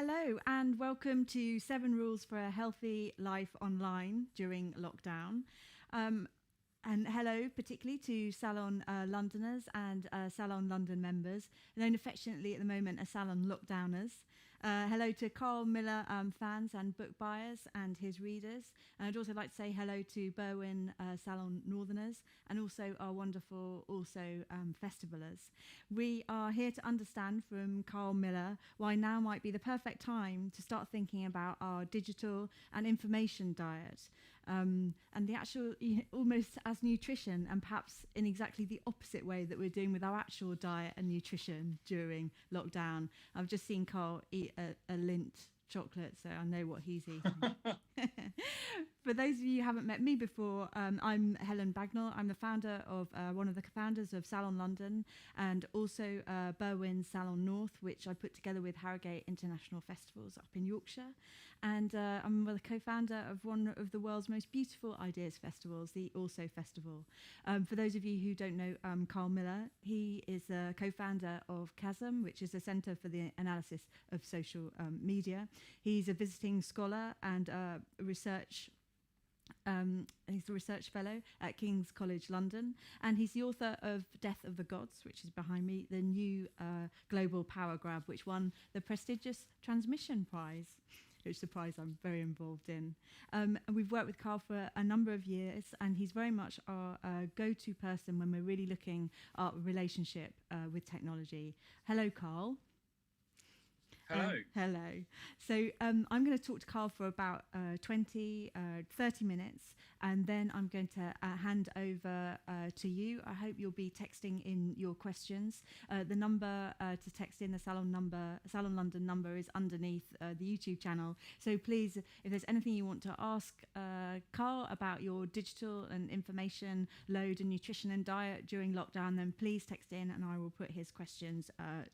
Hello and welcome to 7 Rules for a Healthy Life Online during lockdown. And hello particularly to Salon Londoners and Salon London members, known affectionately at the moment as Salon Lockdowners. Hello to Carl Miller fans and book buyers and his readers. And I'd also like to say hello to Berwyn Salon Northerners and also our wonderful festivalers. We are here to understand from Carl Miller why now might be the perfect time to start thinking about our digital and information diet. And the actual, almost as nutrition, and perhaps in exactly the opposite way that we're doing with our actual diet and nutrition during lockdown. I've just seen Carl eat a Lindt chocolate, so I know what he's eating. For those of you who haven't met me before, I'm Helen Bagnall. I'm the founder of one of the co-founders of Salon London and also Berwyn Salon North, which I put together with Harrogate International Festivals up in Yorkshire. And I'm the co-founder of one of the world's most beautiful ideas festivals, the Also Festival. For those of you who don't know Carl Miller, he is a co-founder of CHASM, which is a centre for the analysis of social media. He's a visiting scholar and he's a research fellow at King's College London, and he's the author of Death of the Gods, which is behind me, the new global power grab, which won the prestigious Transmission Prize, which is a prize I'm very involved in. And we've worked with Carl for a number of years, and he's very much our go-to person when we're really looking at our relationship with technology. Hello, Carl. Hello. Hello. So I'm going to talk to Carl for about 30 minutes, and then I'm going to hand over to you. I hope you'll be texting in your questions. The number to text in, the Salon London number, is underneath the YouTube channel. So please, if there's anything you want to ask Carl about your digital and information load and nutrition and diet during lockdown, then please text in and I will put his questions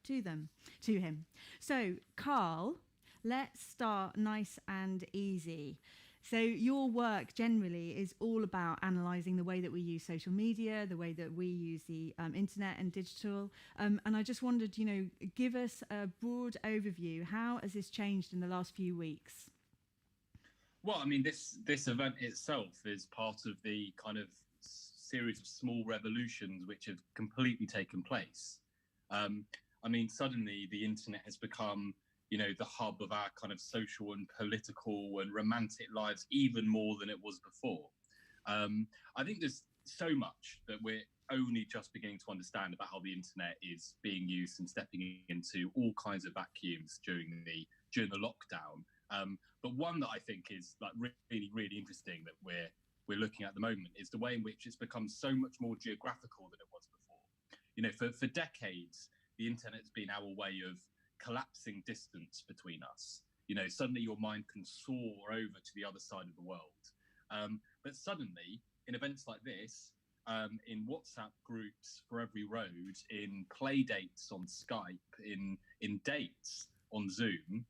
to him. So, Carl, let's start nice and easy. So your work generally is all about analysing the way that we use social media, the way that we use the internet and digital. And I just wondered, give us a broad overview. How has this changed in the last few weeks? Well, I mean, this event itself is part of the kind of series of small revolutions which have completely taken place. I mean, suddenly the internet has become, the hub of our kind of social and political and romantic lives, even more than it was before. I think there's so much that we're only just beginning to understand about how the internet is being used and stepping into all kinds of vacuums during the lockdown. But one that I think is like really, really interesting that we're looking at the moment is the way in which it's become so much more geographical than it was before. For decades, the internet's been our way of collapsing distance between us. Suddenly your mind can soar over to the other side of the world. But suddenly, in events like this, in WhatsApp groups for every road, in play dates on Skype, in dates on Zoom,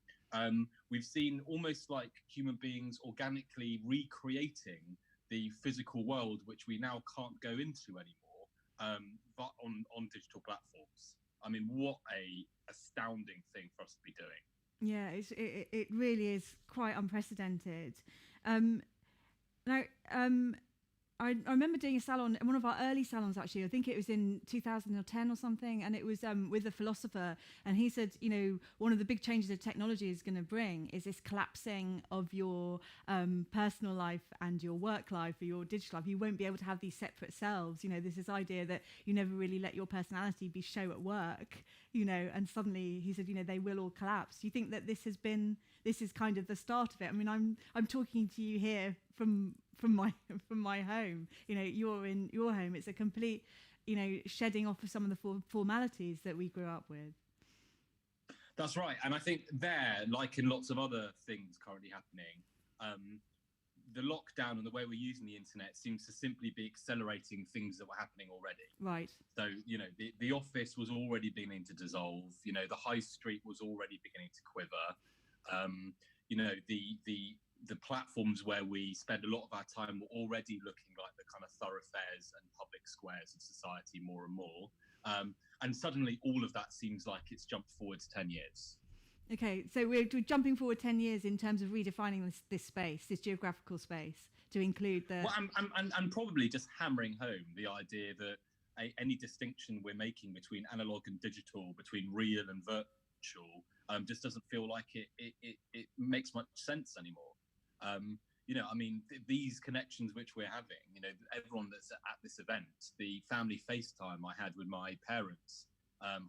we've seen almost like human beings organically recreating the physical world, which we now can't go into anymore, but on digital platforms. I mean, what a astounding thing for us to be doing. Yeah, it really is quite unprecedented. I remember doing a salon, one of our early salons actually, I think it was in 2010 or something, and it was with a philosopher, and he said, one of the big changes that technology is going to bring is this collapsing of your personal life and your work life or your digital life. You won't be able to have these separate selves. There's this idea that you never really let your personality be show at work, and suddenly he said, they will all collapse. Do you think that this is kind of the start of it? I mean, I'm talking to you here from my home. You're in your home. It's a complete shedding off of some of the formalities that we grew up with. That's right. And I think there, like in lots of other things currently happening, the lockdown and the way we're using the internet seems to simply be accelerating things that were happening already. Right. So, the office was already beginning to dissolve, the high street was already beginning to quiver. The platforms where we spend a lot of our time were already looking like the kind of thoroughfares and public squares of society more and more. And suddenly all of that seems like it's jumped forwards 10 years. Okay, so we're jumping forward 10 years in terms of redefining this space, this geographical space, to include the... Well, I'm probably just hammering home the idea that any distinction we're making between analog and digital, between real and virtual, just doesn't feel like it makes much sense anymore. I mean, these connections which we're having, everyone that's at this event, the family FaceTime I had with my parents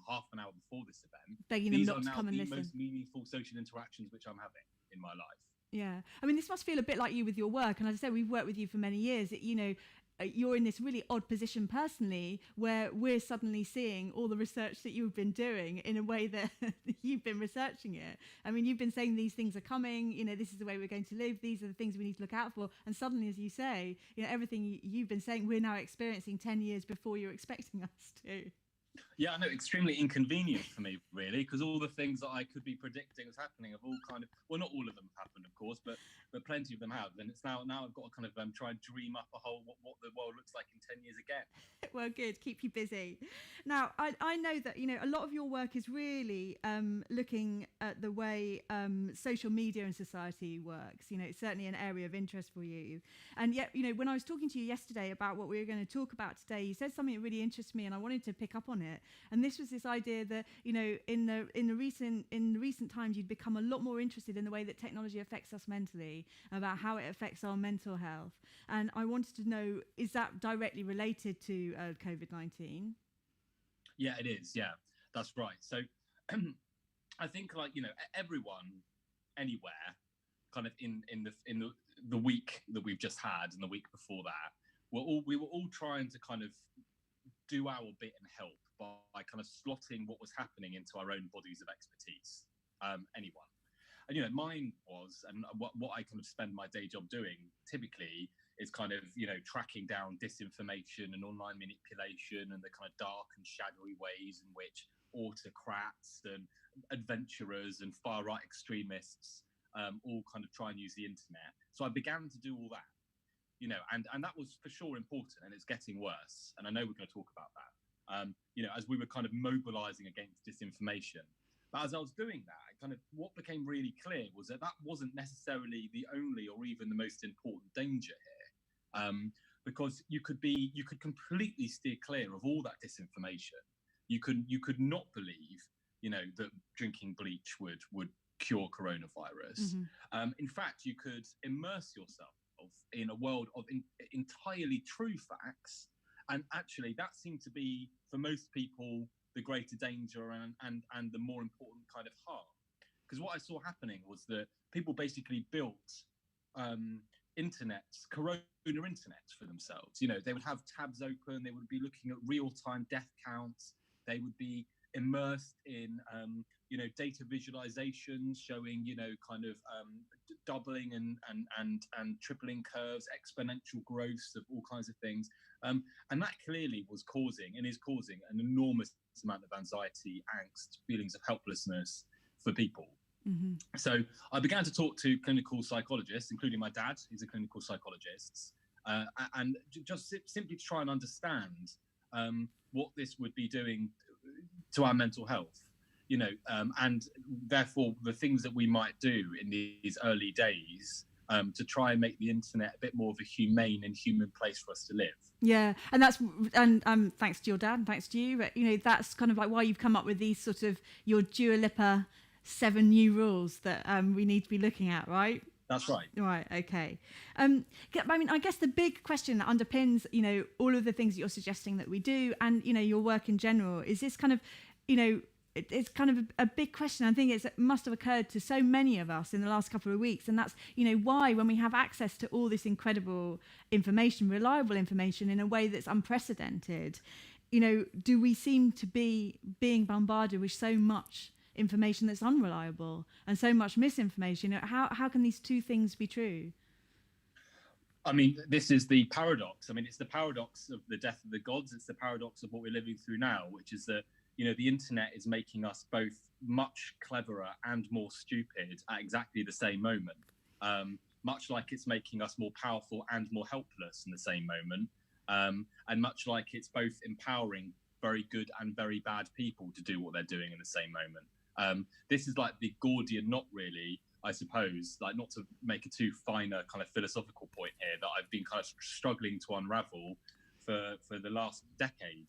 half an hour before this event, begging them not to come and listen. These are now the most meaningful social interactions which I'm having in my life. Yeah, I mean, this must feel a bit like you with your work. And as I said, we've worked with you for many years. You're in this really odd position personally, where we're suddenly seeing all the research that you've been doing in a way that you've been researching it. I mean, you've been saying these things are coming, this is the way we're going to live, these are the things we need to look out for. And suddenly, as you say, everything you've been saying, we're now experiencing 10 years before you're expecting us to. Yeah, I know, extremely inconvenient for me, really, because all the things that I could be predicting as happening have all kind of, well, not all of them have happened, of course, but plenty of them have. And it's now I've got to kind of try and dream up a whole what the world looks like in 10 years again. Well, good. Keep you busy. Now, I know that, a lot of your work is really looking at the way social media and society works. It's certainly an area of interest for you. And yet, when I was talking to you yesterday about what we were going to talk about today, you said something that really interests me, and I wanted to pick up on it. And this was this idea that, in the recent times, you'd become a lot more interested in the way that technology affects us mentally, about how it affects our mental health. And I wanted to know, is that directly related to COVID-19? Yeah, it is. Yeah, that's right. So I think, everyone, anywhere, kind of in the week that we've just had and the week before that, we were all trying to kind of do our bit and help by kind of slotting what was happening into our own bodies of expertise. Anyone. And mine was, and what I kind of spend my day job doing typically is kind of, tracking down disinformation and online manipulation and the kind of dark and shadowy ways in which autocrats and adventurers and far-right extremists all kind of try and use the internet. So I began to do all that, and that was for sure important, and it's getting worse. And I know we're going to talk about that, as we were kind of mobilizing against disinformation. But as I was doing that, kind of what became really clear was that wasn't necessarily the only or even the most important danger here, because you could completely steer clear of all that disinformation. You could not believe, that drinking bleach would cure coronavirus. Mm-hmm. In fact, you could immerse yourself in a world of entirely true facts, and actually that seemed to be, for most people, the greater danger and the more important kind of harm. Because what I saw happening was that people basically built corona internets for themselves. They would have tabs open, they would be looking at real-time death counts, they would be immersed in data visualizations showing kind of doubling and tripling curves, exponential growths of all kinds of things, and that clearly was causing and is causing an enormous amount of anxiety, angst, feelings of helplessness for people. Mm-hmm. So I began to talk to clinical psychologists, including my dad, who's a clinical psychologist, and just simply to try and understand what this would be doing to our mental health, and therefore the things that we might do in these early days to try and make the internet a bit more of a humane and human place for us to live. Yeah, and thanks to your dad, and thanks to you, but that's kind of like why you've come up with these sort of your Dua Lipa 7 new rules that we need to be looking at, right? That's right. Right. Okay. I mean, I guess the big question that underpins, all of the things that you're suggesting that we do, and your work in general, is this kind of, it's kind of a big question. I think it must have occurred to so many of us in the last couple of weeks, and that's why, when we have access to all this incredible information, reliable information in a way that's unprecedented, do we seem to be being bombarded with so much information that's unreliable and so much misinformation? How can these two things be true? I mean, this is the paradox. I mean, it's the paradox of the death of the gods. It's the paradox of what we're living through now, which is that, the internet is making us both much cleverer and more stupid at exactly the same moment, much like it's making us more powerful and more helpless in the same moment, and much like it's both empowering very good and very bad people to do what they're doing in the same moment. This is like the Gordian knot, really, I suppose, like not to make a too finer kind of philosophical point here, that I've been kind of struggling to unravel for the last decade.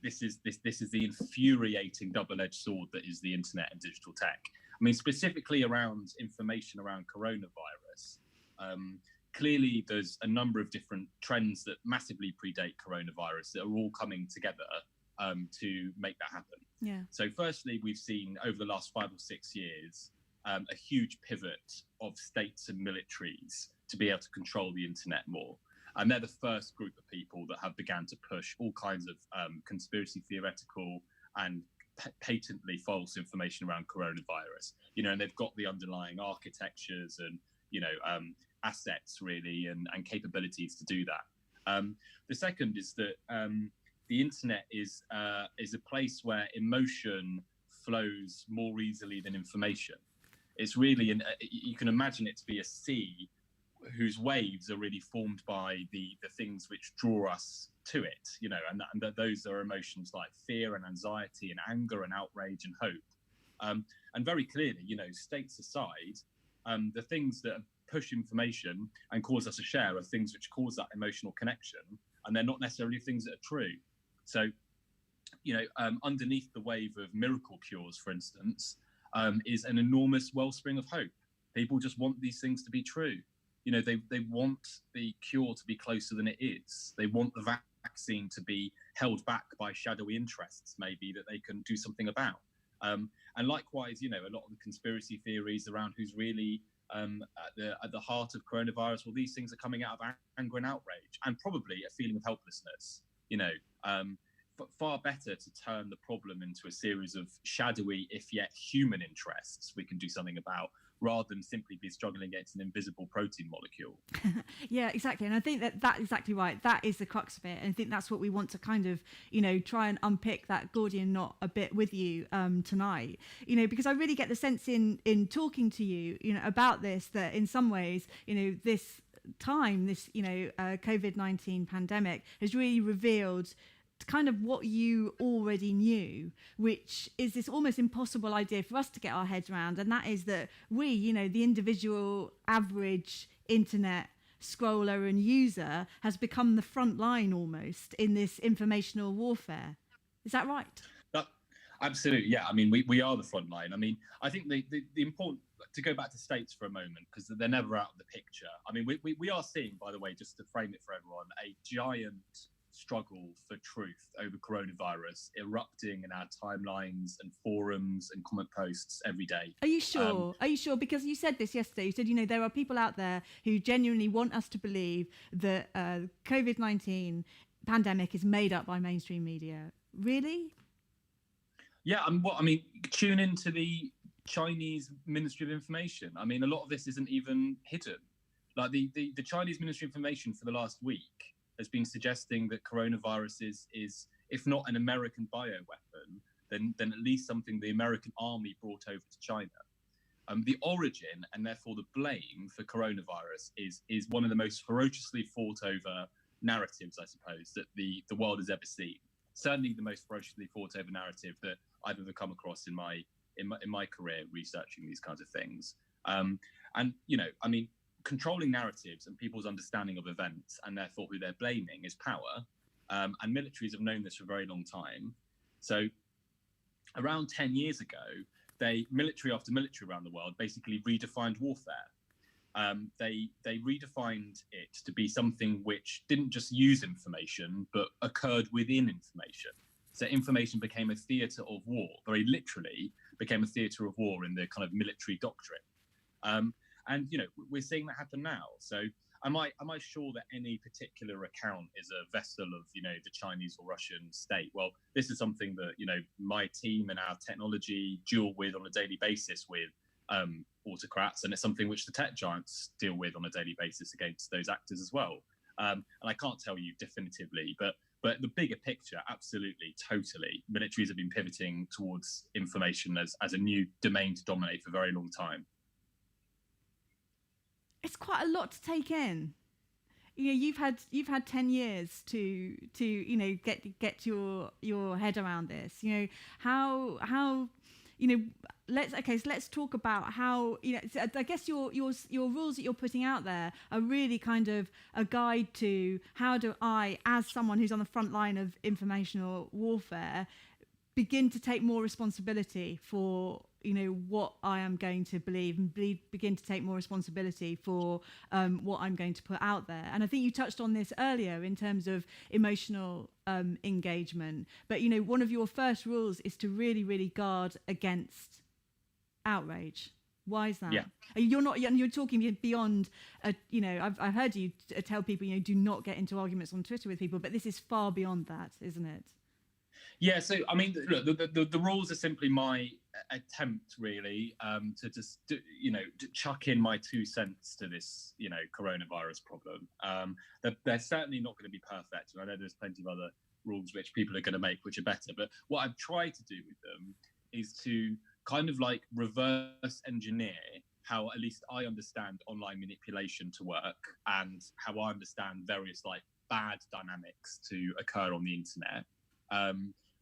This is the infuriating double-edged sword that is the internet and digital tech. I mean, specifically around information around coronavirus. Clearly, there's a number of different trends that massively predate coronavirus that are all coming together to make that happen. Yeah. So firstly, we've seen over the last 5 or 6 years a huge pivot of states and militaries to be able to control the internet more. And they're the first group of people that have began to push all kinds of conspiracy theoretical and patently false information around coronavirus. And they've got the underlying architectures and, assets really and capabilities to do that. The second is that the internet is a place where emotion flows more easily than information. It's really, you can imagine it to be a sea whose waves are really formed by the things which draw us to it, and those are emotions like fear and anxiety and anger and outrage and hope. And very clearly, states aside, the things that push information and cause us to share are things which cause that emotional connection, and they're not necessarily things that are true. So, underneath the wave of miracle cures, for instance, is an enormous wellspring of hope. People just want these things to be true. They want the cure to be closer than it is. They want the vaccine to be held back by shadowy interests, maybe, that they can do something about. And likewise, a lot of the conspiracy theories around who's really at the heart of coronavirus, well, these things are coming out of anger and outrage, and probably a feeling of helplessness. But far better to turn the problem into a series of shadowy, if yet human interests we can do something about, rather than simply be struggling against an invisible protein molecule. Yeah, exactly. And I think that's exactly right. That is the crux of it. And I think that's what we want to kind of, try and unpick that Gordian knot a bit with you tonight, because I really get the sense in talking to you, about this, that in some ways, this time, this, COVID-19 pandemic has really revealed kind of what you already knew, which is this almost impossible idea for us to get our heads around, and that is that we, the individual average internet scroller and user, has become the front line almost in this informational warfare. Is that right? Absolutely, yeah. I mean, we are the front line. I mean, I think the important, to go back to states for a moment, because they're never out of the picture. I mean, we are seeing, by the way, just to frame it for everyone, a giant struggle for truth over coronavirus erupting in our timelines and forums and comment posts every day. Are you sure? Are you sure? Because you said this yesterday. You said, there are people out there who genuinely want us to believe that COVID-19 pandemic is made up by mainstream media. Really? Yeah, tune into the Chinese Ministry of Information. I mean, a lot of this isn't even hidden. Like the Chinese Ministry of Information for the last week has been suggesting that coronavirus is if not an American bioweapon, then at least something the American army brought over to China. The origin and therefore the blame for coronavirus is one of the most ferociously fought over narratives, I suppose, that the world has ever seen. Certainly the most ferociously fought over narrative that I've ever come across in my career researching these kinds of things. Controlling narratives and people's understanding of events and therefore who they're blaming is power. And militaries have known this for a very long time. So around 10 years ago, military after military around the world basically redefined warfare. They redefined it to be something which didn't just use information, but occurred within information. So information became a theatre of war, very literally became a theatre of war in the kind of military doctrine. And we're seeing that happen now. So am I sure that any particular account is a vessel of the Chinese or Russian state? Well, this is something that my team and our technology deal with on a daily basis with autocrats, and it's something which the tech giants deal with on a daily basis against those actors as well. And I can't tell you definitively, but the bigger picture, absolutely, totally, militaries have been pivoting towards information as a new domain to dominate for a very long time. It's quite a lot to take in. You've had 10 years to get your head around this. How let's talk about how, I guess your rules that you're putting out there are really kind of a guide to how do I, as someone who's on the front line of informational warfare, begin to take more responsibility for what I am going to believe, and begin to take more responsibility for what I'm going to put out there. And I think you touched on this earlier in terms of emotional engagement, but one of your first rules is to really, really guard against outrage. Why is that? Yeah. You're talking beyond, I've heard you tell people, do not get into arguments on Twitter with people, but this is far beyond that, isn't it? Yeah, so I mean, look, the rules are simply my attempt, really, to just to chuck in my 2 cents to this, coronavirus problem. They're certainly not going to be perfect, and I know there's plenty of other rules which people are going to make which are better. But what I've tried to do with them is to kind of like reverse engineer how at least I understand online manipulation to work, and how I understand various like bad dynamics to occur on the internet.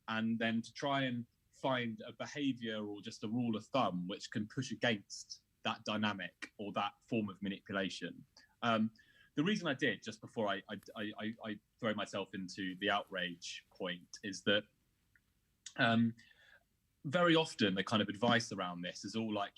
And then to try and find a behavior or just a rule of thumb which can push against that dynamic or that form of manipulation. The reason I did, just before I throw myself into the outrage point, is that very often the kind of advice around this is all like,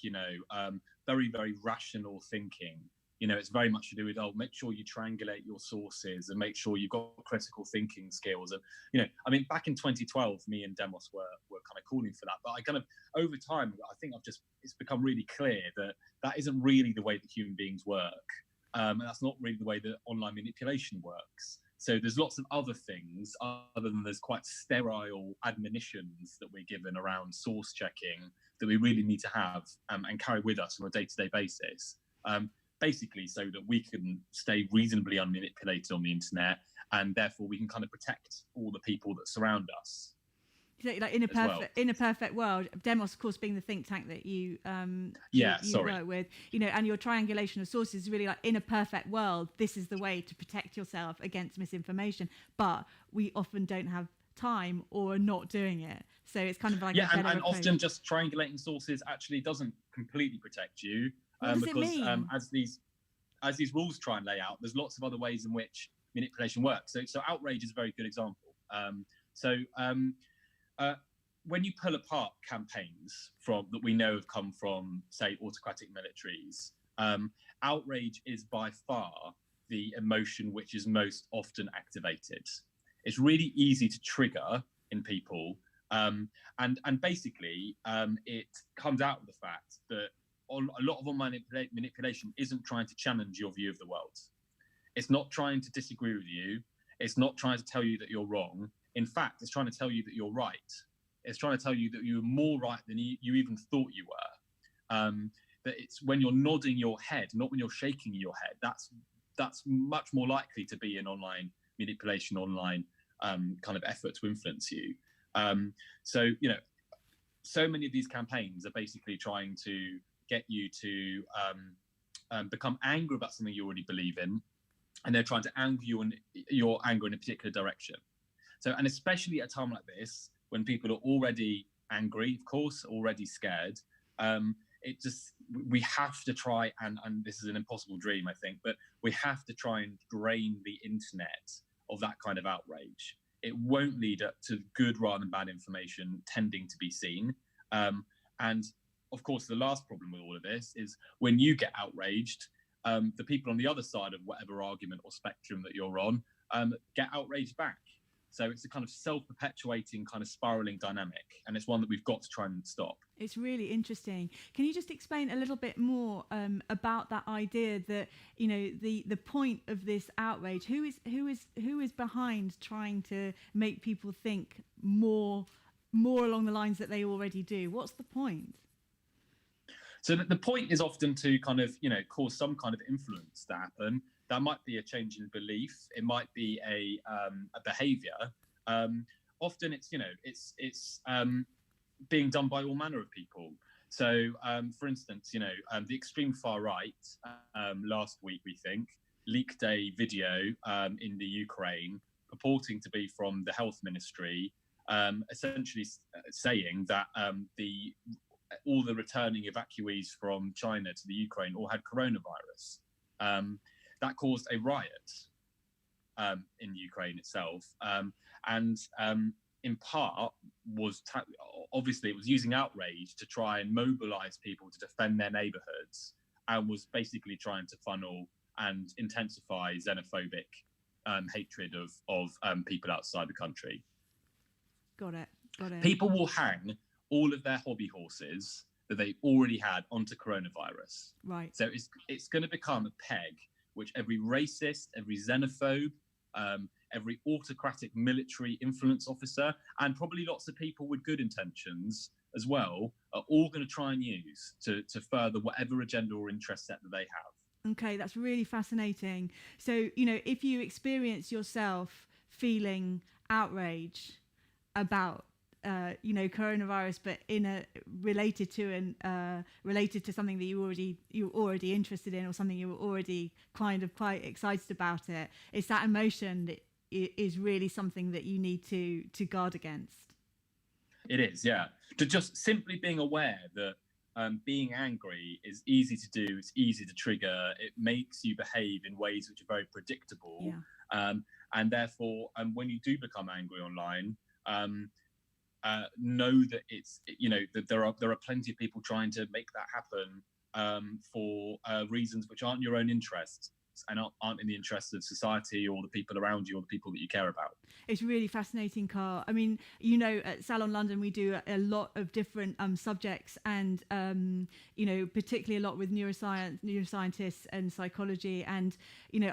very, very rational thinking. It's very much to do with, make sure you triangulate your sources and make sure you've got critical thinking skills. And, I mean, back in 2012, me and Demos were kind of calling for that. But I kind of, over time, I think it's become really clear that isn't really the way that human beings work. And that's not really the way that online manipulation works. So there's lots of other things other than there's quite sterile admonitions that we're given around source checking that we really need to have and carry with us on a day-to-day basis. Basically so that we can stay reasonably unmanipulated on the internet, and therefore we can kind of protect all the people that surround us. Like in a perfect world, Demos, of course, being the think tank that you work with, and your triangulation of sources is really like, in a perfect world, this is the way to protect yourself against misinformation. But we often don't have time or are not doing it. So it's kind of like and often just triangulating sources actually doesn't completely protect you. What does it mean? As these rules try and lay out, there's lots of other ways in which manipulation works. So outrage is a very good example. When you pull apart campaigns that we know have come from, say, autocratic militaries, outrage is by far the emotion which is most often activated. It's really easy to trigger in people, and basically it comes out of the fact that a lot of online manipulation isn't trying to challenge your view of the world. It's not trying to disagree with you. It's not trying to tell you that you're wrong. In fact, it's trying to tell you that you're right. It's trying to tell you that you're more right than you even thought you were. That it's when you're nodding your head, not when you're shaking your head. That's much more likely to be an online manipulation, online kind of effort to influence you. So many of these campaigns are basically trying to get you to become angry about something you already believe in, and they're trying to angle your anger in a particular direction. So, and especially at a time like this, when people are already angry, of course, already scared, we have to try, and this is an impossible dream, I think, but we have to try and drain the internet of that kind of outrage. It won't lead up to good rather than bad information tending to be seen. And of course, the last problem with all of this is when you get outraged, the people on the other side of whatever argument or spectrum that you're on get outraged back. So it's a kind of self-perpetuating kind of spiraling dynamic, and it's one that we've got to try and stop. It's really interesting. Can you just explain a little bit more about that idea that the point of this outrage? Who is behind trying to make people think more along the lines that they already do? What's the point? So the point is often to kind of cause some kind of influence to happen. That might be a change in belief. It might be a behaviour. Often it's being done by all manner of people. So, for instance, the extreme far right last week, we think, leaked a video in the Ukraine purporting to be from the health ministry, essentially saying that the all the returning evacuees from China to the Ukraine all had coronavirus. That caused a riot in Ukraine itself, and in part obviously it was using outrage to try and mobilize people to defend their neighborhoods, and was basically trying to funnel and intensify xenophobic hatred of people outside the country. Got it. People will hang all of their hobby horses that they already had onto coronavirus. Right. So it's going to become a peg which every racist, every xenophobe, every autocratic military influence officer, and probably lots of people with good intentions as well, are all going to try and use to further whatever agenda or interest set that they have. Okay, that's really fascinating. So, if you experience yourself feeling outrage about coronavirus, but related to something that you're already interested in, or something you were already kind of quite excited about, it's that emotion that is really something that you need to guard against. It is, yeah. To just simply being aware that being angry is easy to do, it's easy to trigger, it makes you behave in ways which are very predictable, and therefore when you do become angry online, know that it's that there are plenty of people trying to make that happen for reasons which aren't your own interests and aren't in the interests of society or the people around you or the people that you care about. It's really fascinating, Carl. I mean, at Salon London we do a lot of different subjects, and particularly a lot with neuroscientists and psychology, and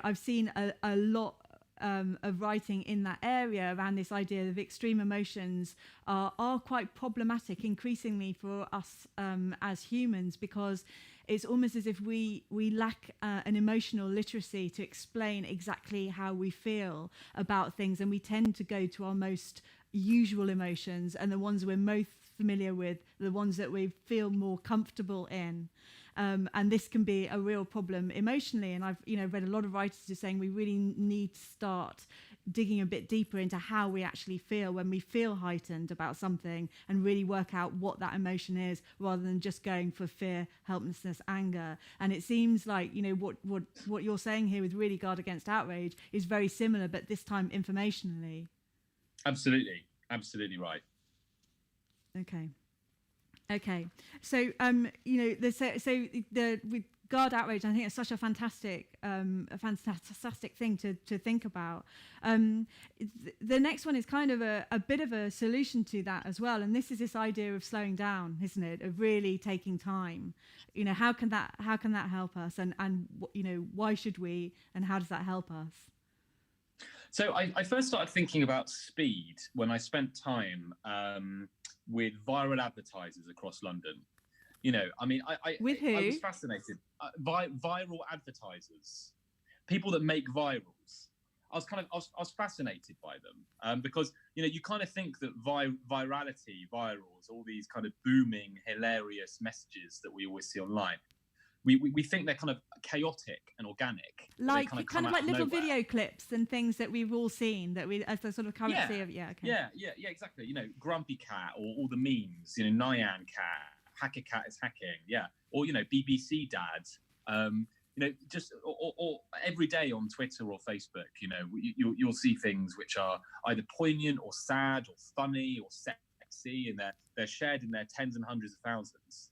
I've seen a lot of writing in that area around this idea of extreme emotions are quite problematic increasingly for us as humans, because it's almost as if we lack an emotional literacy to explain exactly how we feel about things, and we tend to go to our most usual emotions and the ones we're most familiar with, the ones that we feel more comfortable in. And this can be a real problem emotionally. And I've read a lot of writers just saying we really need to start digging a bit deeper into how we actually feel when we feel heightened about something, and really work out what that emotion is, rather than just going for fear, helplessness, anger. And it seems like what you're saying here with really guard against outrage is very similar, but this time informationally. Absolutely right. Okay. So with guard outrage, I think it's such a fantastic thing to think about. The next one is kind of a bit of a solution to that as well, and this is this idea of slowing down, isn't it? Of really taking time. How can that help us, and why should we, and how does that help us? So I first started thinking about speed when I spent time with viral advertisers across London. I was fascinated. Viral advertisers, people that make virals. I was fascinated by them because you kind of think that virality, virals, all these kind of booming, hilarious messages that we always see online. We think they're kind of chaotic and organic, like kind of like little video clips and things that we've all seen, that we as the sort of currency of exactly. Grumpy Cat, or all the memes, Nyan Cat, Hacker Cat is hacking, or BBC Dad, just or every day on Twitter or Facebook, you'll see things which are either poignant or sad or funny or sexy, and they're shared in their tens and hundreds of thousands.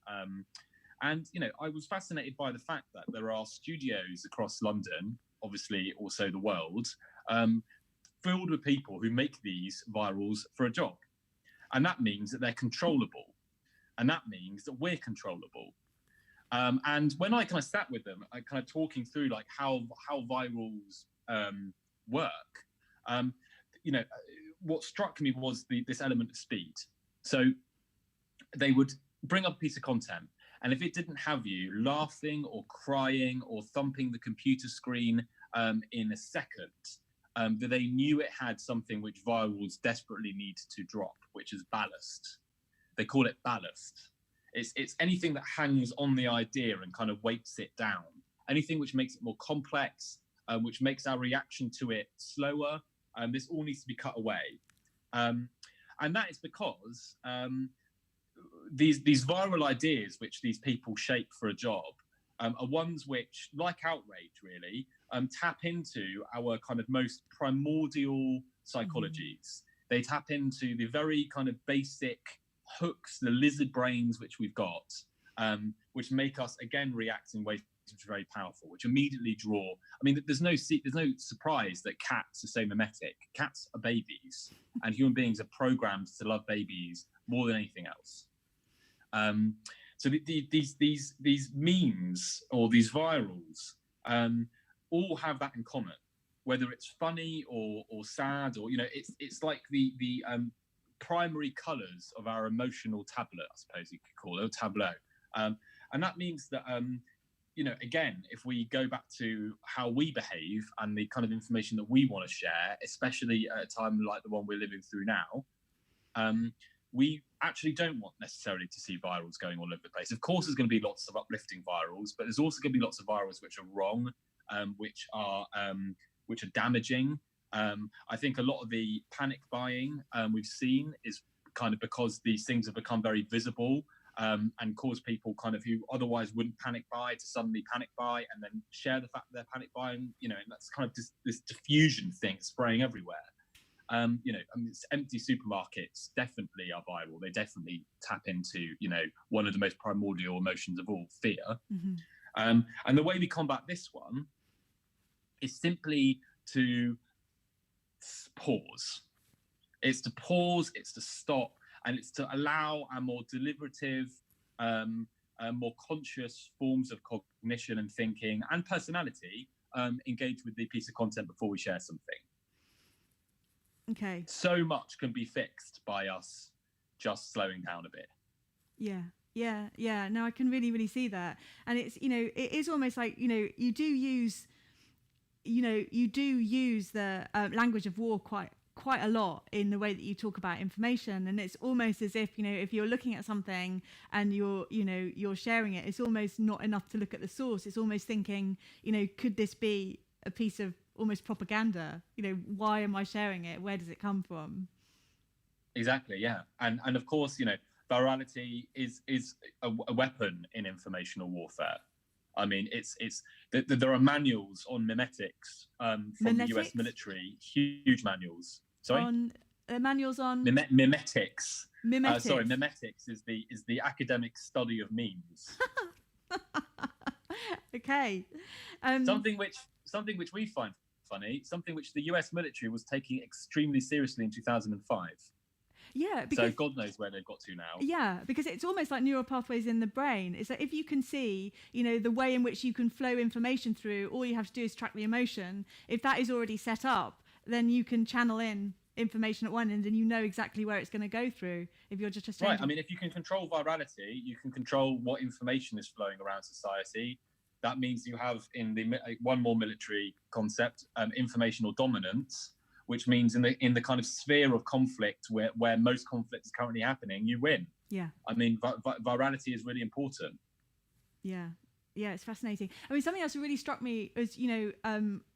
And I was fascinated by the fact that there are studios across London, obviously also the world, filled with people who make these virals for a job. And that means that they're controllable. And that means that we're controllable. And when I kind of sat with them, I kind of talking through like how virals work, what struck me was this element of speed. So they would bring up a piece of content, and if it didn't have you laughing or crying or thumping the computer screen in a second, that they knew it had something which virals desperately need to drop, which is ballast. They call it ballast. It's anything that hangs on the idea and kind of weights it down. Anything which makes it more complex, which makes our reaction to it slower. This all needs to be cut away. And that is because these viral ideas which these people shape for a job are ones which, like Outrage, really tap into our kind of most primordial psychologies. They tap into the very kind of basic hooks, the lizard brains which we've got, which make us again react in ways which are very powerful, which immediately draw. I mean, there's no surprise that cats are so mimetic. Cats are babies, and human beings are programmed to love babies more than anything else. So these memes or these virals all have that in common, whether it's funny or sad, or it's like the primary colours of our emotional tablet, I suppose you could call it, a tableau. And that means that again, if we go back to how we behave and the kind of information that we want to share, especially at a time like the one we're living through now, we actually don't want necessarily to see virals going all over the place. Of course, there's going to be lots of uplifting virals, but there's also going to be lots of virals which are wrong, which are damaging. I think a lot of the panic buying we've seen is kind of because these things have become very visible, and cause people kind of who otherwise wouldn't panic buy to suddenly panic buy and then share the fact that they're panic buying, and that's kind of this diffusion thing spraying everywhere. It's empty supermarkets definitely are viral. They definitely tap into, one of the most primordial emotions of all, fear. And the way we combat this one is simply to pause. It's to pause, it's to stop, and it's to allow our more deliberative, more conscious forms of cognition and thinking and personality engage with the piece of content before we share something. Okay. So much can be fixed by us just slowing down a bit. Yeah. No, I can really, really see that. And it's, it is almost like, you do use the language of war quite a lot in the way that you talk about information. And it's almost as if, if you're looking at something and you're sharing it, it's almost not enough to look at the source. It's almost thinking, could this be a piece of almost propaganda? Why am I sharing it? Where does it come from? Exactly, yeah. And of course, virality is a weapon in informational warfare. I mean, there are manuals on mimetics from the US military, huge manuals. Sorry? Manuals on mimetics. Mimetics. Mimetics is the academic study of memes. Okay. Something which we find funny, something which the US military was taking extremely seriously in 2005. Yeah, so God knows where they've got to now. Yeah, because it's almost like neural pathways in the brain. It's like if you can see, the way in which you can flow information through, all you have to do is track the emotion. If that is already set up, then you can channel in information at one end and you know exactly where it's going to go through. If you're just right. I mean, if you can control virality, you can control what information is flowing around society. That means you have, in the one more military concept, informational dominance, which means in the kind of sphere of conflict where most conflict is currently happening, you win. Yeah. I mean, virality is really important. Yeah. Yeah, it's fascinating. I mean, something else that really struck me was,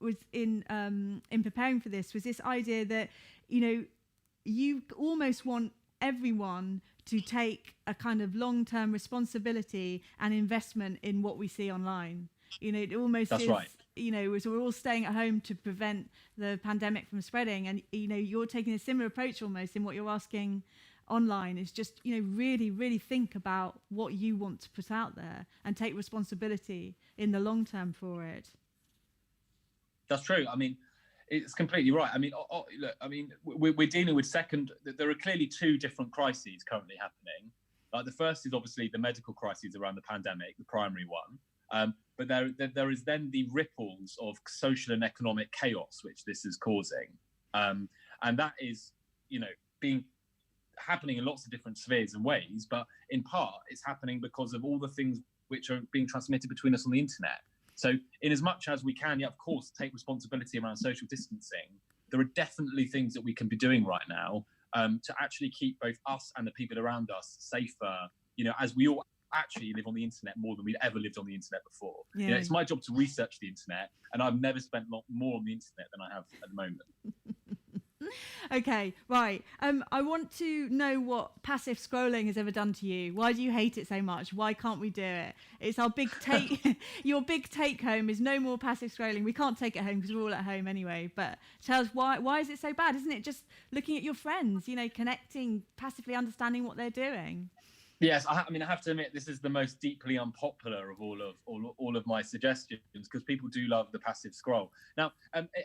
was in preparing for this was this idea that, you almost want everyone to take a kind of long-term responsibility and investment in what we see online. It almost That's is, right. So we're all staying at home to prevent the pandemic from spreading. And, you're taking a similar approach almost in what you're asking online is just, really, really think about what you want to put out there and take responsibility in the long term for it. That's true. I mean, it's completely right. I mean, look, I mean, we're dealing with there are clearly two different crises currently happening. Like the first is obviously the medical crisis around the pandemic, the primary one. But there is then the ripples of social and economic chaos which this is causing. And that is, happening in lots of different spheres and ways, but in part it's happening because of all the things which are being transmitted between us on the internet. So in as much as we can, of course, take responsibility around social distancing, there are definitely things that we can be doing right now to actually keep both us and the people around us safer, as we all actually live on the internet more than we'd ever lived on the internet before. Yeah. It's my job to research the internet, and I've never spent more on the internet than I have at the moment. Okay, right. I want to know what passive scrolling has ever done to you. Why do you hate it so much? Why can't we do it? It's our big take. Your big take home is no more passive scrolling. We can't take it home because we're all at home anyway. But tell us why is it so bad? Isn't it just looking at your friends, connecting, passively understanding what they're doing? Yes, I mean, I have to admit, this is the most deeply unpopular of all of my suggestions, because people do love the passive scroll. Now,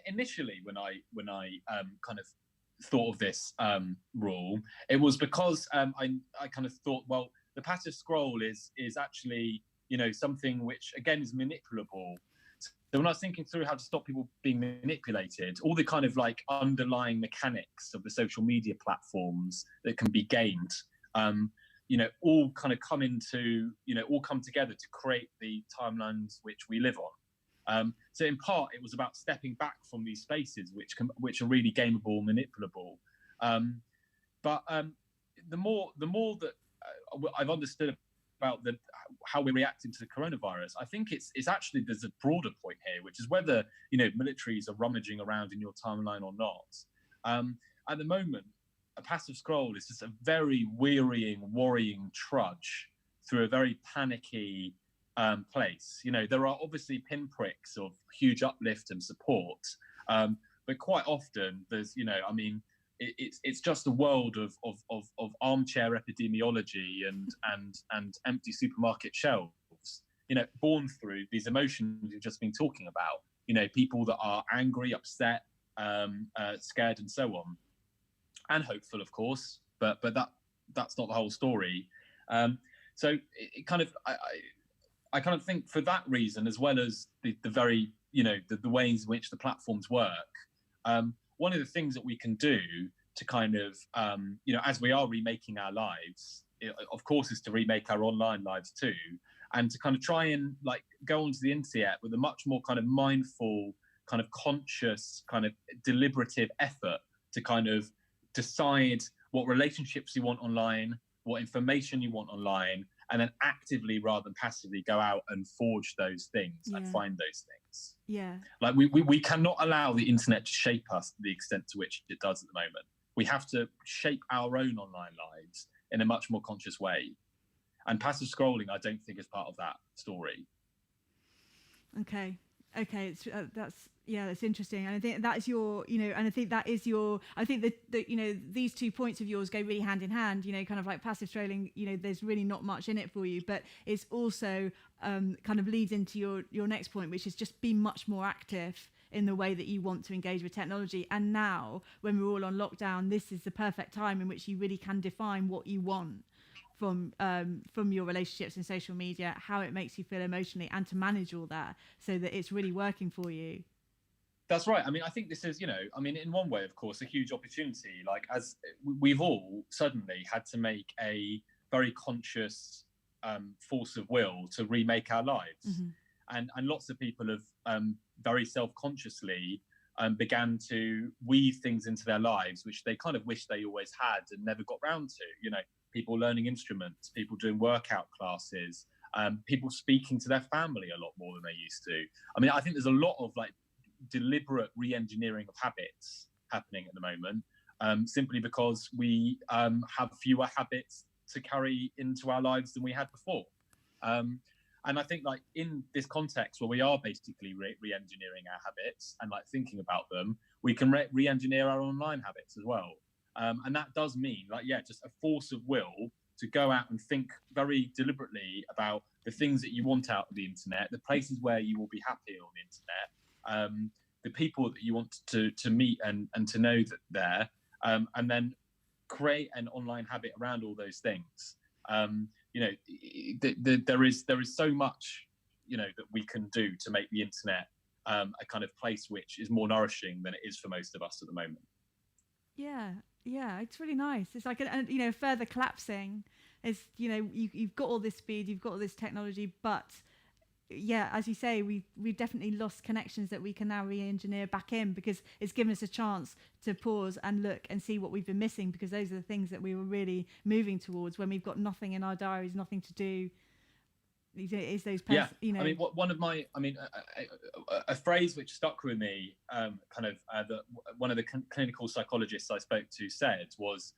initially, when I kind of thought of this rule, it was because I kind of thought, well, the passive scroll is actually something which again is manipulable. So when I was thinking through how to stop people being manipulated, all the kind of like underlying mechanics of the social media platforms that can be gained. All kind of all come together to create the timelines which we live on. So in part, it was about stepping back from these spaces which are really gameable, manipulable. But the more that I've understood about how we're reacting to the coronavirus, I think it's actually, there's a broader point here, which is whether militaries are rummaging around in your timeline or not. At the moment, a passive scroll is just a very wearying, worrying trudge through a very panicky place. There are obviously pinpricks of huge uplift and support, but quite often there's, it's just a world of armchair epidemiology and empty supermarket shelves. Born through these emotions we've just been talking about. People that are angry, upset, scared, and so on. And hopeful, of course, but that's not the whole story. So it kind of, I kind of think for that reason, as well as the very the ways in which the platforms work, one of the things that we can do to kind of as we are remaking our lives, of course, is to remake our online lives too, and to kind of try and like go onto the internet with a much more kind of mindful, kind of conscious, kind of deliberative effort to kind of decide what relationships you want online, what information you want online, and then actively rather than passively go out and forge those things and find those things. Yeah. Like we cannot allow the internet to shape us to the extent to which it does at the moment. We have to shape our own online lives in a much more conscious way. And passive scrolling, I don't think, is part of that story. Okay. It's that's interesting, and I think that's your and I think that is your, I think that these 2 points of yours go really hand in hand, kind of like passive scrolling, there's really not much in it for you, but it's also kind of leads into your next point, which is just be much more active in the way that you want to engage with technology. And now when we're all on lockdown, this is the perfect time in which you really can define what you want from your relationships in social media, how it makes you feel emotionally, and to manage all that so that it's really working for you. That's right. I mean, I think this is, in one way, of course, a huge opportunity. Like, as we've all suddenly had to make a very conscious force of will to remake our lives. Mm-hmm. And lots of people have very self-consciously began to weave things into their lives, which they kind of wish they always had and never got round to. People learning instruments, people doing workout classes, people speaking to their family a lot more than they used to. I mean, I think there's a lot of like deliberate re-engineering of habits happening at the moment, simply because we have fewer habits to carry into our lives than we had before. And I think like in this context where we are basically re-engineering our habits and like thinking about them, we can re-engineer our online habits as well. And that does mean just a force of will to go out and think very deliberately about the things that you want out of the internet, the places where you will be happy on the internet, the people that you want to meet and to know that there, and then create an online habit around all those things. There is so much that we can do to make the internet a kind of place which is more nourishing than it is for most of us at the moment. Yeah, it's really nice. It's like a further collapsing is you've got all this speed, you've got all this technology, but as you say, we've definitely lost connections that we can now re-engineer back in, because it's given us a chance to pause and look and see what we've been missing, because those are the things that we were really moving towards when we've got nothing in our diaries, nothing to do. Is those yeah. I mean, one of my, I mean, a phrase which stuck with me, one of the clinical psychologists I spoke to said was,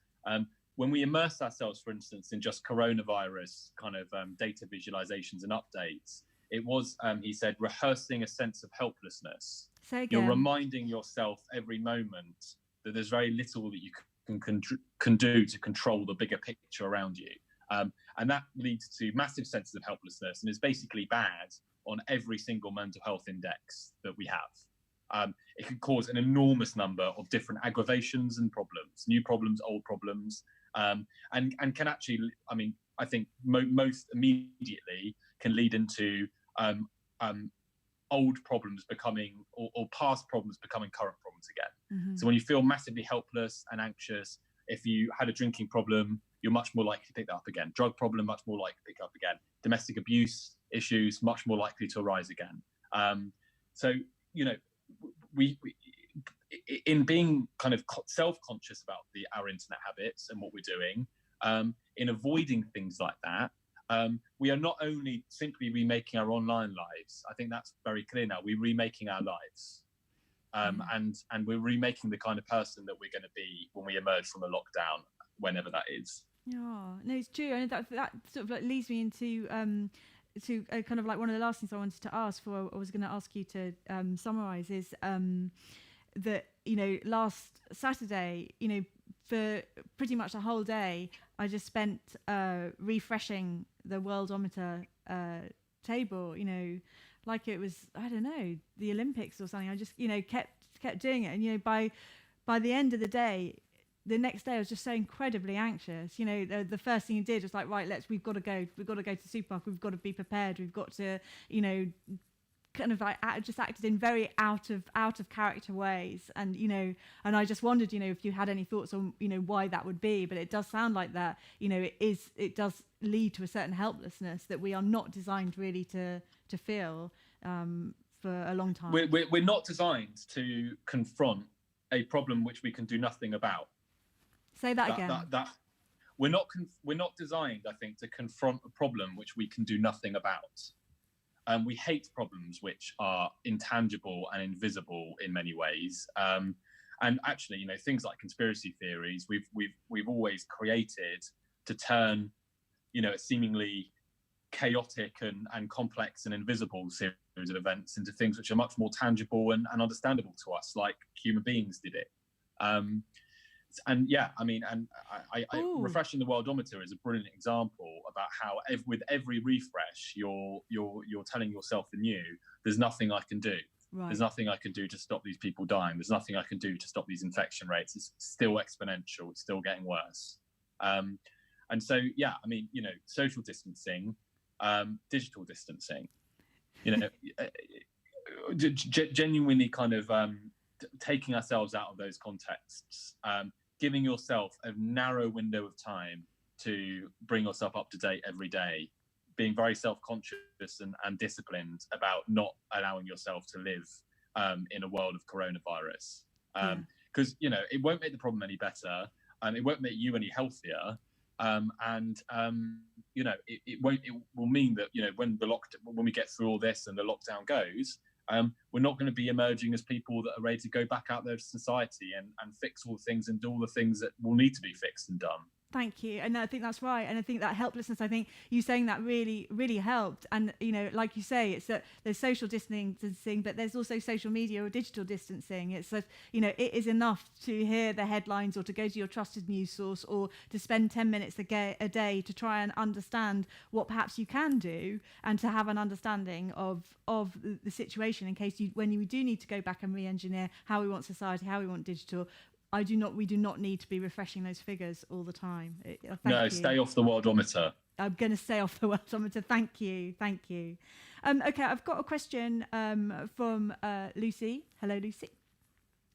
when we immerse ourselves, for instance, in just coronavirus kind of data visualizations and updates, it was, he said, rehearsing a sense of helplessness. Say again. You're reminding yourself every moment that there's very little that you can do to control the bigger picture around you. And that leads to massive senses of helplessness, and is basically bad on every single mental health index that we have. It can cause an enormous number of different aggravations and problems, new problems, old problems, and can actually, I mean, I think most immediately can lead into old problems becoming, or past problems becoming current problems again. Mm-hmm. So when you feel massively helpless and anxious, if you had a drinking problem, you're much more likely to pick that up again. Drug problem, much more likely to pick up again. Domestic abuse issues, much more likely to arise again. So, you know, we in being kind of self-conscious about our internet habits and what we're doing, in avoiding things like that, we are not only simply remaking our online lives. I think that's very clear now. We're remaking our lives. And we're remaking the kind of person that we're going to be when we emerge from a lockdown, whenever that is. Yeah, no, it's true, and that sort of like leads me into to kind of like one of the last things I wanted to ask. I was going to ask you to summarize is that, you know, last Saturday, you know, for pretty much a whole day, I just spent refreshing the worldometer table, you know, like it was, I don't know, the Olympics or something. I just, you know, kept doing it, and you know, by the end of the day, the next day I was just so incredibly anxious. You know, the first thing you did was like, right, we've got to go to the supermarket, we've got to be prepared, we've got to, you know, kind of like just acted in very out of character ways. And, you know, and I just wondered, you know, if you had any thoughts on, you know, why that would be. But it does sound like that, you know, it does lead to a certain helplessness that we are not designed really to feel for a long time. We're not designed to confront a problem which we can do nothing about. Say that again. We're not designed, I think, to confront a problem which we can do nothing about. We hate problems which are intangible and invisible in many ways. And actually, you know, things like conspiracy theories, we've always created to turn, you know, a seemingly chaotic and complex and invisible series of events into things which are much more tangible and understandable to us, like human beings did it. And yeah, I mean, and I refreshing the worldometer is a brilliant example about how with every refresh, you're telling yourself anew, there's nothing I can do. Right. There's nothing I can do to stop these people dying. There's nothing I can do to stop these infection rates. It's still exponential. It's still getting worse. And so, yeah, I mean, you know, social distancing, digital distancing, you know, genuinely kind of taking ourselves out of those contexts, giving yourself a narrow window of time to bring yourself up to date every day, being very self-conscious and disciplined about not allowing yourself to live in a world of coronavirus. Because, you know, it won't make the problem any better. It won't make you any healthier. You know, it will mean that, you know, when we get through all this and the lockdown goes, we're not going to be emerging as people that are ready to go back out there to society and fix all the things and do all the things that will need to be fixed and done. Thank you. And I think that's right. And I think that helplessness, I think you saying that really, really helped. And, you know, like you say, it's that there's social distancing, but there's also social media or digital distancing. It's that, you know, it is enough to hear the headlines or to go to your trusted news source or to spend 10 minutes a day to try and understand what perhaps you can do and to have an understanding of the situation in case when you do need to go back and re-engineer how we want society, how we want digital. We do not need to be refreshing those figures all the time. No, stay off the worldometer. I'm going to stay off the worldometer. Thank you. Okay, I've got a question from Lucy. Hello, Lucy.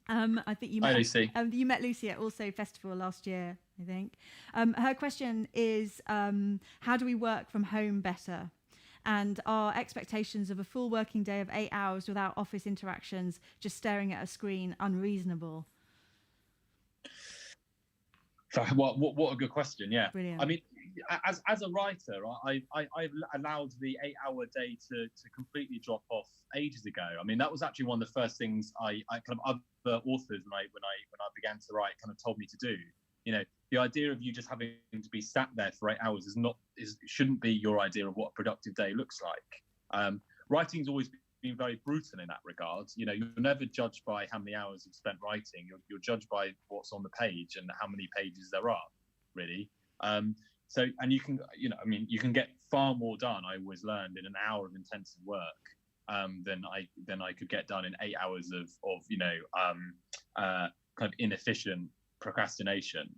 I think you met, Hi, Lucy. You met Lucy at Also Festival last year, I think. Her question is, how do we work from home better? And are expectations of a full working day of 8 hours without office interactions, just staring at a screen, unreasonable? What a good question. Yeah. Brilliant. I mean, as a writer, I've allowed the 8-hour day to completely drop off ages ago. I mean, that was actually one of the first things I kind of other authors when I began to write kind of told me to do. You know, the idea of you just having to be sat there for 8 hours shouldn't be your idea of what a productive day looks like. Writing's always been very brutal in that regard. You know, you're never judged by how many hours you've spent writing. You're judged by what's on the page and how many pages there are, really. So, and you can, you know, I mean, you can get far more done. I always learned in an hour of intensive work than I could get done in 8 hours of you know, kind of inefficient procrastination.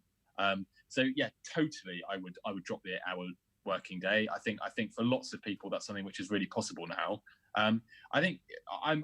So yeah, totally, I would drop the 8-hour working day. I think for lots of people that's something which is really possible now. I think I'm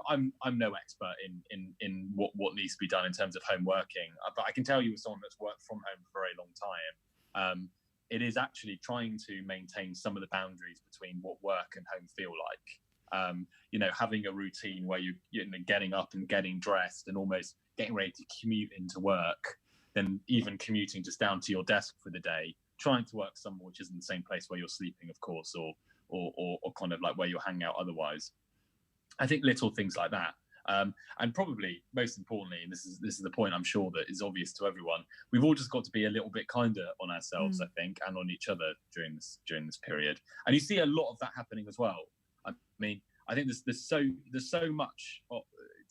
no expert in what needs to be done in terms of home working, but I can tell you, as someone that's worked from home for a very long time, it is actually trying to maintain some of the boundaries between what work and home feel like. You know, having a routine where you're getting up and getting dressed and almost getting ready to commute into work, then even commuting just down to your desk for the day, trying to work somewhere which isn't the same place where you're sleeping, of course, or kind of like where you're hanging out otherwise. I think little things like that. And probably most importantly, and this is the point I'm sure that is obvious to everyone, we've all just got to be a little bit kinder on ourselves, I think, and on each other during this period. And you see a lot of that happening as well. I mean, I think there's so much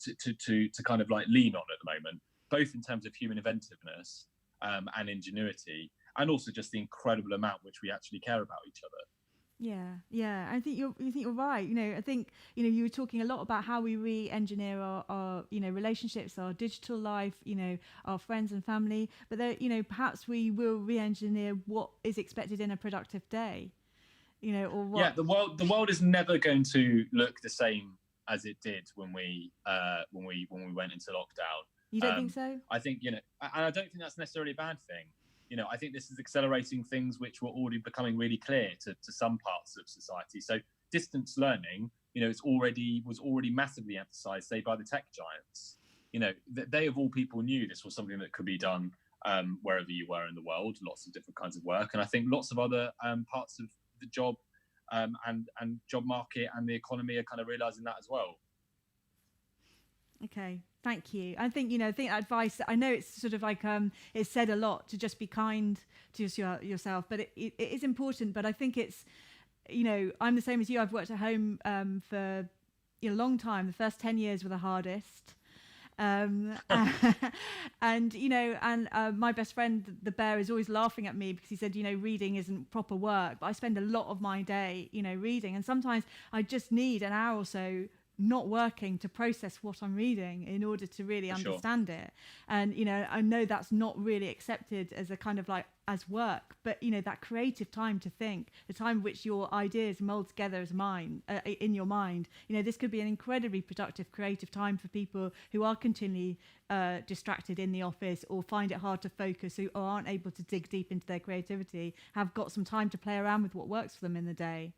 to kind of like lean on at the moment, both in terms of human inventiveness and ingenuity, and also just the incredible amount which we actually care about each other. Yeah. I think you're right. You know, I think, you know, you were talking a lot about how we re-engineer our you know, relationships, our digital life, you know, our friends and family. But there, you know, perhaps we will re-engineer what is expected in a productive day. You know, or what? Yeah, the world is never going to look the same as it did when we went into lockdown. You don't think so? I think, you know, and I don't think that's necessarily a bad thing. You know, I think this is accelerating things which were already becoming really clear to some parts of society. So distance learning, you know, was already massively emphasized, say, by the tech giants. You know, they of all people knew this was something that could be done wherever you were in the world, lots of different kinds of work. And I think lots of other parts of the job and job market and the economy are kind of realizing that as well. Okay, thank you. I think, you know, advice, I know it's sort of like, it's said a lot to just be kind to yourself, but it is important. But I think it's, you know, I'm the same as you. I've worked at home for a long time. The first 10 years were the hardest. And, you know, and my best friend, the bear, is always laughing at me because he said, you know, reading isn't proper work. But I spend a lot of my day, you know, reading. And sometimes I just need an hour or so not working to process what I'm reading in order to really understand it. And, you know, I know that's not really accepted as a kind of like as work, but, you know, that creative time to think, the time in which your ideas mold together as in your mind, you know, this could be an incredibly productive creative time for people who are continually distracted in the office or find it hard to focus, who aren't able to dig deep into their creativity, have got some time to play around with what works for them in the day.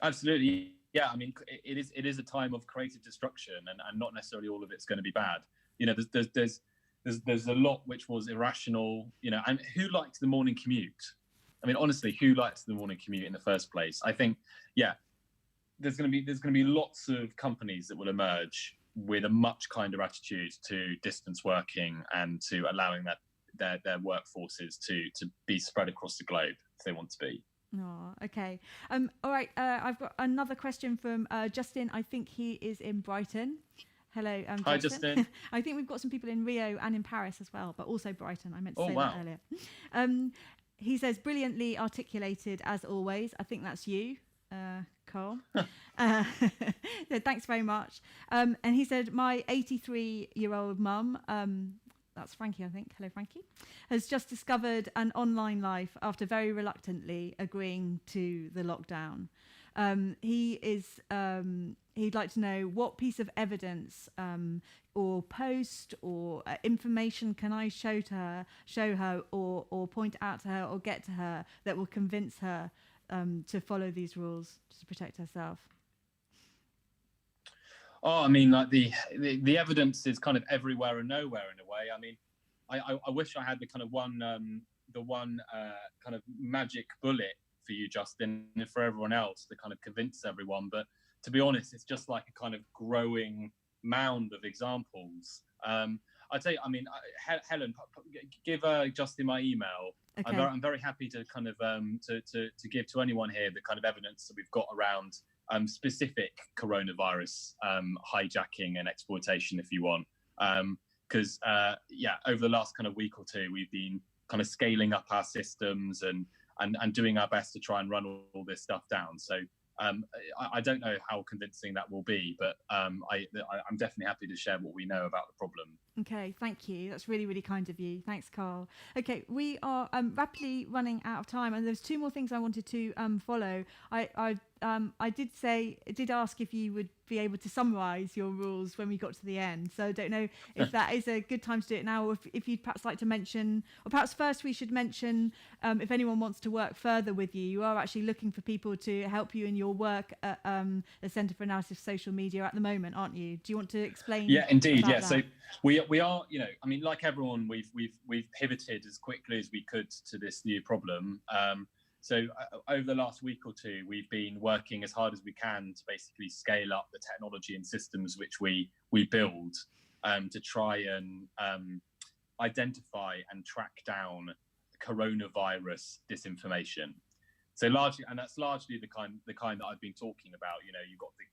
Absolutely. Yeah, I mean, it is a time of creative destruction, and not necessarily all of it's going to be bad. You know, there's a lot which was irrational. You know, and who liked the morning commute? I mean, honestly, who liked the morning commute in the first place? I think, yeah, there's going to be lots of companies that will emerge with a much kinder attitude to distance working and to allowing their workforces to be spread across the globe if they want to be. Oh, okay. All right. I've got another question from Justin. I think he is in Brighton. Hello, Justin. Hi, Justin. I think we've got some people in Rio and in Paris as well, but also Brighton. I meant to say that earlier. He says, brilliantly articulated as always. I think that's you, Carl. So thanks very much. And he said, my 83-year-old mum, that's Frankie, I think. Hello, Frankie. Has just discovered an online life after very reluctantly agreeing to the lockdown. He'd like to know what piece of evidence or post or information can I show her or point out to her or get to her that will convince her to follow these rules to protect herself. Oh, I mean, like the evidence is kind of everywhere and nowhere in a way. I mean, I wish I had the kind of kind of magic bullet for you, Justin, and for everyone else to kind of convince everyone. But to be honest, it's just like a kind of growing mound of examples. I'd say, I mean, Helen, give Justin my email. Okay. I'm very happy to kind of to give to anyone here the kind of evidence that we've got around specific coronavirus hijacking and exploitation, if you want. Because over the last kind of week or two, we've been kind of scaling up our systems and doing our best to try and run all this stuff down. So I don't know how convincing that will be, but I'm definitely happy to share what we know about the problem. Okay, thank you. That's really, really kind of you. Thanks, Carl. Okay, we are rapidly running out of time, and there's two more things I wanted to follow. I did ask if you would be able to summarise your rules when we got to the end. So I don't know if that is a good time to do it now, or if you'd perhaps like to mention, or perhaps first we should mention if anyone wants to work further with you. You are actually looking for people to help you in your work at the Centre for Analysis of Social Media at the moment, aren't you? Do you want to explain? Yeah, indeed. Yeah, that? So we are, I mean, like everyone, we've pivoted as quickly as we could to this new problem. So over the last week or two, we've been working as hard as we can to basically scale up the technology and systems which we build to try and identify and track down coronavirus disinformation. So that's largely the kind that I've been talking about. You've got the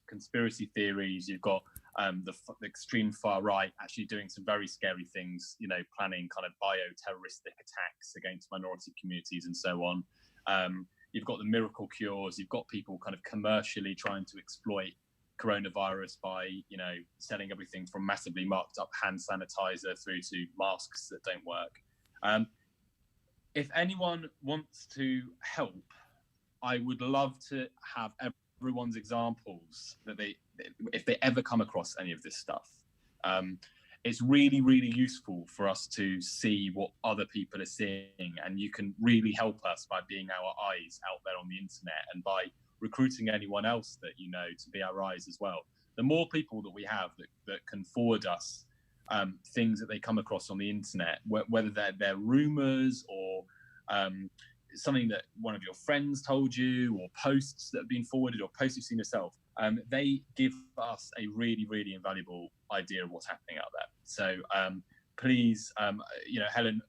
conspiracy theories, you've got the extreme far right actually doing some very scary things, planning kind of bioterroristic attacks against minority communities and so on. You've got the miracle cures, you've got people kind of commercially trying to exploit coronavirus by, selling everything from massively marked up hand sanitizer through to masks that don't work. If anyone wants to help, I would love to have everyone's examples that if they ever come across any of this stuff. It's really, really useful for us to see what other people are seeing, and you can really help us by being our eyes out there on the internet and by recruiting anyone else that to be our eyes as well. The more people that we have that can forward us things that they come across on the internet, whether they're rumors or something that one of your friends told you, or posts that have been forwarded, or posts you've seen yourself, they give us a really, really invaluable idea of what's happening out there. So please, Helen,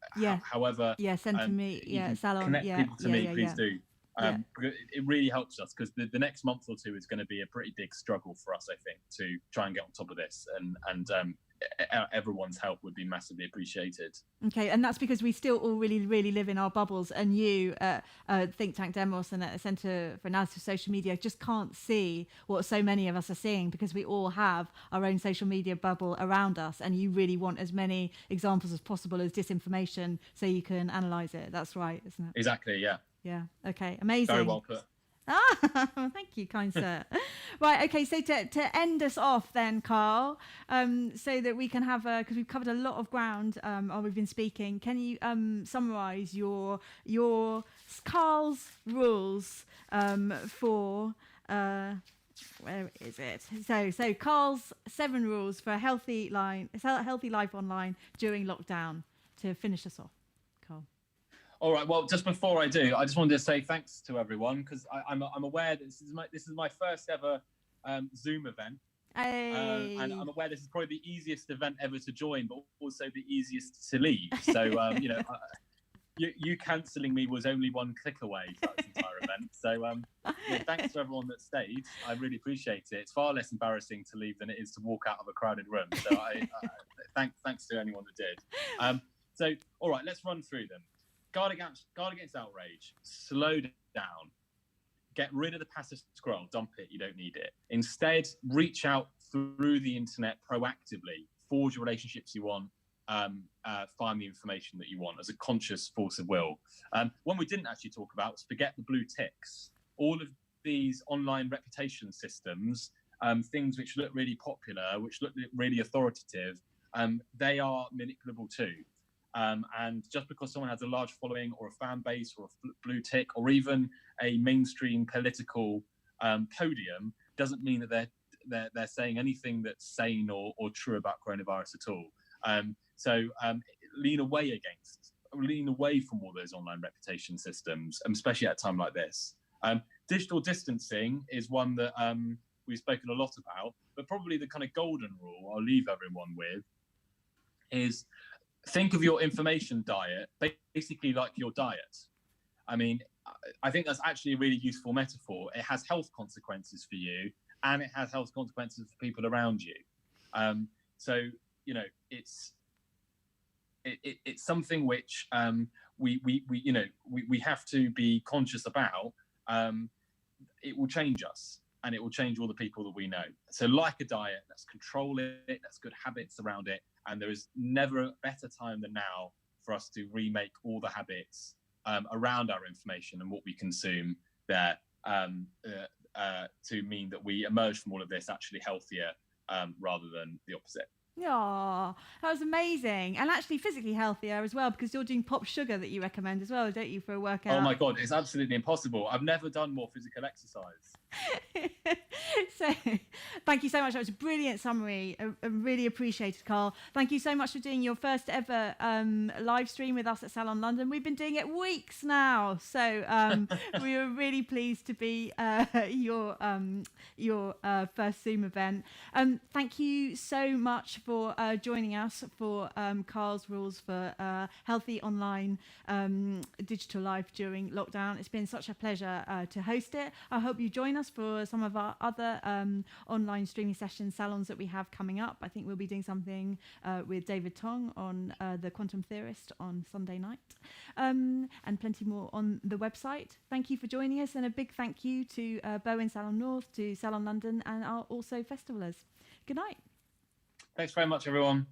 however, send to me, Salon, connect people to me, please do. Because it really helps us, because the next month or two is going to be a pretty big struggle for us, I think, to try and get on top of this, and everyone's help would be massively appreciated. Okay, and that's because we still all really, really live in our bubbles, and you at Think Tank Demos and at the Centre for Analysis of Social Media just can't see what so many of us are seeing, because we all have our own social media bubble around us, and you really want as many examples as possible as disinformation so you can analyse it. That's right, isn't it? Exactly, yeah. Yeah, okay, amazing. Very well put. Thank you, kind sir. Right, okay, so to end us off then, Carl, so that we can have because we've covered a lot of ground while we've been speaking, can you summarise your Carl's rules for where is it? So Carl's 7 rules for a healthy life online during lockdown, to finish us off, Carl. All right. Well, just before I do, I just wanted to say thanks to everyone, because I'm aware that this is my first ever Zoom event, and I'm aware this is probably the easiest event ever to join, but also the easiest to leave. So you cancelling me was only one click away for this entire event. So thanks to everyone that stayed. I really appreciate it. It's far less embarrassing to leave than it is to walk out of a crowded room. So thanks to anyone that did. So all right, let's run through them. Guard against outrage. Slow down. Get rid of the passive scroll. Dump it. You don't need it. Instead, reach out through the internet proactively. Forge relationships you want. Find the information that you want as a conscious force of will. One we didn't actually talk about was forget the blue ticks. All of these online reputation systems, things which look really popular, which look really authoritative, they are manipulable too. And just because someone has a large following or a fan base or a blue tick or even a mainstream political podium doesn't mean that they're saying anything that's sane or true about coronavirus at all. So lean away against lean away from all those online reputation systems, especially at a time like this. Digital distancing is one that we've spoken a lot about, but probably the kind of golden rule I'll leave everyone with is think of your information diet basically like your diet. I mean, I think that's actually a really useful metaphor. It has health consequences for you, and it has health consequences for people around you. So, you know, it's something which we have to be conscious about. It will change us, and it will change all the people that we know. So like a diet, let's control it, let's good habits around it. And there is never a better time than now for us to remake all the habits around our information and what we consume there to mean that we emerge from all of this actually healthier rather than the opposite. Oh, that was amazing. And actually physically healthier as well, because you're doing pop sugar that you recommend as well, don't you, for a workout? Oh my God, it's absolutely impossible. I've never done more physical exercise. So thank you so much. That was a brilliant summary. I really appreciate it, Carl. Thank you so much for doing your first ever live stream with us at Salon London. We've been doing it weeks now. So we were really pleased to be your first Zoom event. Thank you so much for joining us for Carl's rules for healthy online digital life during lockdown. It's been such a pleasure to host it. I hope you join us for some of our other online streaming sessions, salons that we have coming up. I think we'll be doing something with David Tong on The Quantum Theorist on Sunday night, and plenty more on the website. Thank you for joining us, and a big thank you to Bowen Salon North, to Salon London, and our also festivalers. Good night. Thanks very much, everyone.